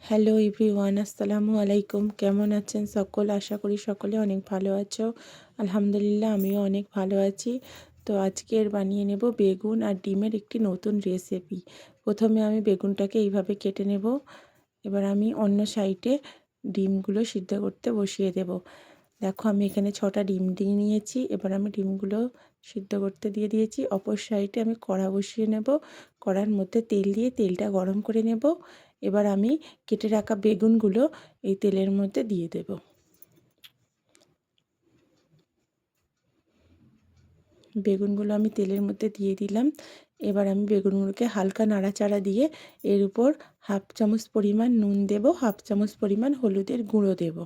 Hello everyone, আসসালামু আলাইকুম। কেমন আছেন সকল? আশা করি সকলে অনেক ভালো আছো। আলহামদুলিল্লাহ, আমিও অনেক ভালো আছি। তো আজকের বানিয়ে নেব বেগুন আর ডিমের একটি নতুন রেসিপি। প্রথমে আমি বেগুনটাকে এইভাবে কেটে নেব। এবার আমি অন্য সাইডে ডিমগুলো সিদ্ধ করতে বসিয়ে দেব। দেখো, আমি এখানে 6টা ডিম দিয়ে নিয়েছি। এবার আমি ডিমগুলো সিদ্ধ করতে দিয়ে দিয়েছি। অপর সাইডে আমি কড়া বসিয়ে নেব। কড়ার মধ্যে তেল দিয়ে তেলটা গরম করে নেব। এবার আমি কেটে রাখা বেগুনগুলো এই তেলের মধ্যে দিয়ে দেব। বেগুনগুলো আমি তেলের মধ্যে দিয়ে দিলাম। এবার আমি বেগুনগুলোকে হালকা নাড়াচাড়া দিয়ে এর উপর 1/2 চামচ পরিমাণ নুন দেব, 1/2 চামচ পরিমাণ হলুদের গুঁড়ো দেব।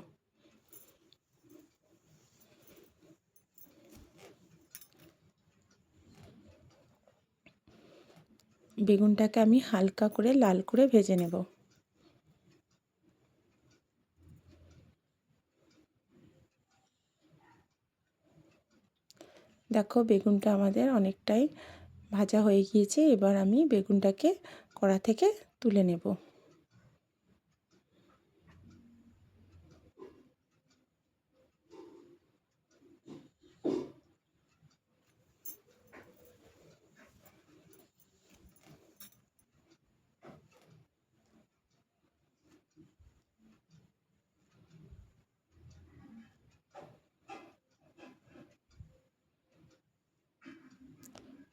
বেগুনটাকে আমি হালকা করে লাল করে ভেজে নেব। দেখো, বেগুনটা আমাদের অনেকটাই ভাজা হয়ে গিয়েছে। এবার আমি বেগুনটাকে কড়া থেকে তুলে নেব।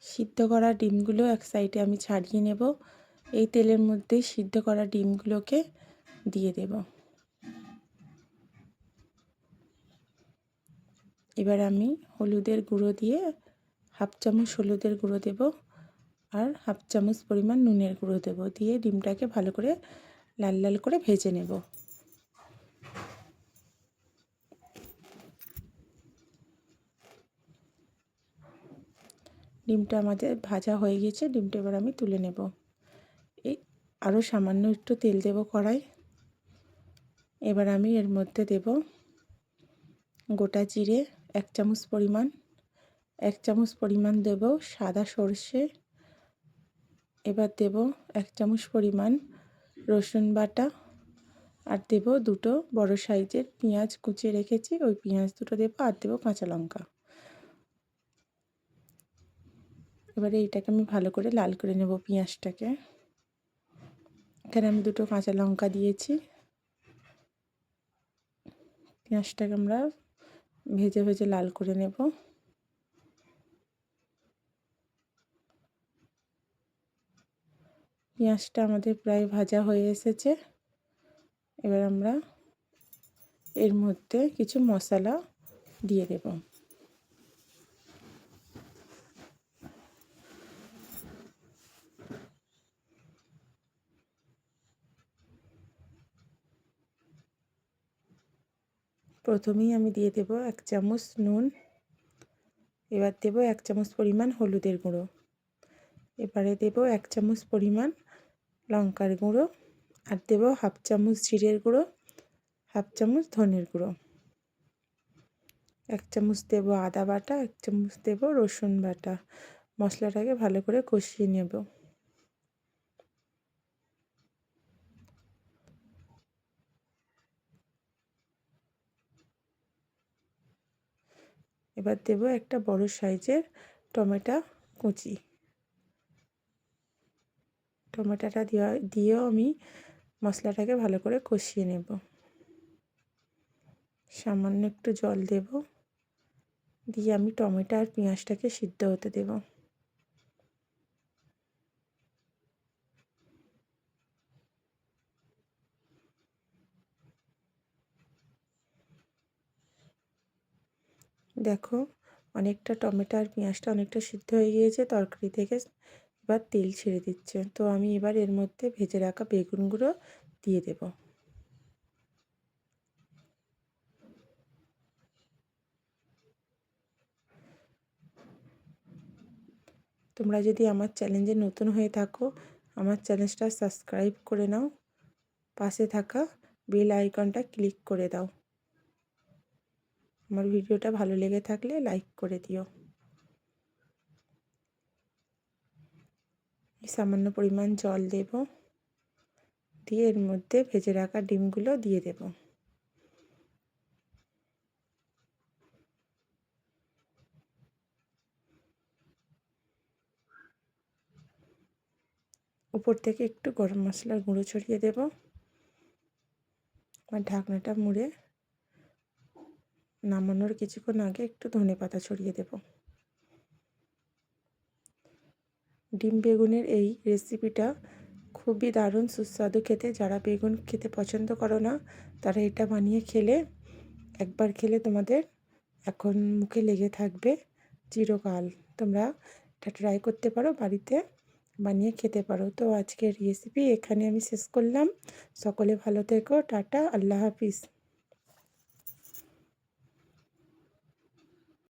সিদ্ধ করা ডিমগুলো এক সাইডে আমি ছাড়িয়ে নেব। এই তেলের মধ্যে সিদ্ধ করা ডিমগুলোকে দিয়ে দেব। এবার আমি হলুদের গুঁড়ো দিয়ে 1/2 চামচ হলুদের গুঁড়ো দেব আর 1/2 চামচ পরিমাণ নুনের গুঁড়ো দেব। দিয়ে ডিমটাকে ভালো করে লাল লাল করে ভেজে নেব। ডিমটা আমাদের ভাজা হয়ে গেছে। ডিমটা এবার আমি তুলে নেব। এই আরও সামান্য একটু তেল দেব কড়াই। এবার আমি এর মধ্যে দেব গোটা জিরে 1 চামচ পরিমাণ, 1 চামচ পরিমাণ দেব সাদা সর্ষে। এবার দেব 1 চামচ পরিমাণ রসুন বাটা আর দেব দুটো বড় সাইজের পেঁয়াজ কুচিয়ে রেখেছি, ওই পেঁয়াজ দুটো দেব আর দেব কাঁচা লঙ্কা। এবারে এইটাকে আমি ভালো করে লাল করে নেব পেঁয়াজটাকে। এখানে আমি দুটো কাঁচা লঙ্কা দিয়েছি। পেঁয়াজটাকে আমরা ভেজে ভেজে লাল করে নেব। পেঁয়াজটা আমাদের প্রায় ভাজা হয়ে এসেছে। এবার আমরা এর মধ্যে কিছু মশলা দিয়ে দেব। প্রথমেই আমি দিয়ে দেব 1 চামচ নুন। এবার দেব 1 চামচ পরিমাণ হলুদের গুঁড়ো। এবারে দেব 1 চামচ পরিমাণ লঙ্কার গুঁড়ো আর দেব 1/2 চামচ জিরের গুঁড়ো, 1/2 চামচ ধনের গুঁড়ো, 1 চামচ দেব আদা বাটা, 1 চামচ দেব রসুন বাটা। মশলাটাকে ভালো করে কষিয়ে নেব। এবার দেব একটা বড় সাইজের টমেটো কুচি। টমেটোটা দিয়েও আমি মশলাটাকে ভালো করে কষিয়ে নেব। সামান্য একটু জল দেব, দিয়ে আমি টমেটো আর পেঁয়াজটাকে সিদ্ধ হতে দেব। দেখো, অনেকটা টমেটো আর পেঁয়াজটা অনেকটা সিদ্ধ হয়ে গিয়েছে তরকারি থেকে। এবার তেল ছেড়ে দিচ্ছে। তো আমি এবার এর মধ্যে ভেজে রাখা বেগুনগুলো দিয়ে দেব। তোমরা যদি আমার চ্যানেলে নতুন হয়ে থাকো, আমার চ্যানেলটা সাবস্ক্রাইব করে নাও। পাশে থাকা বেল আইকনটা ক্লিক করে দাও। আমার ভিডিওটা ভালো লেগে থাকলে লাইক করে দিও। সামান্য পরিমাণ জল দেব, দিয়ে এর মধ্যে ভেজে রাখা ডিমগুলো দিয়ে দেব। উপর থেকে একটু গরম মশলার গুঁড়ো ছড়িয়ে দেব আর ঢাকনাটা মুড়ে নামানোর কিছুক্ষণ আগে একটু ধনেপাতা ছড়িয়ে দেব। ডিম বেগুনের এই রেসিপিটা খুবই দারুণ সুস্বাদু খেতে। যারা বেগুন খেতে পছন্দ করো না তারা এটা বানিয়ে খেলে, একবার খেলে তোমাদের এখন মুখে লেগে থাকবে চিরকাল। তোমরা এটা ট্রাই করতে পারো, বাড়িতে বানিয়ে খেতে পারো। তো আজকের রেসিপি এখানে আমি শেষ করলাম। সকলে ভালো থেকো, টাটা, আল্লাহ হাফিজ।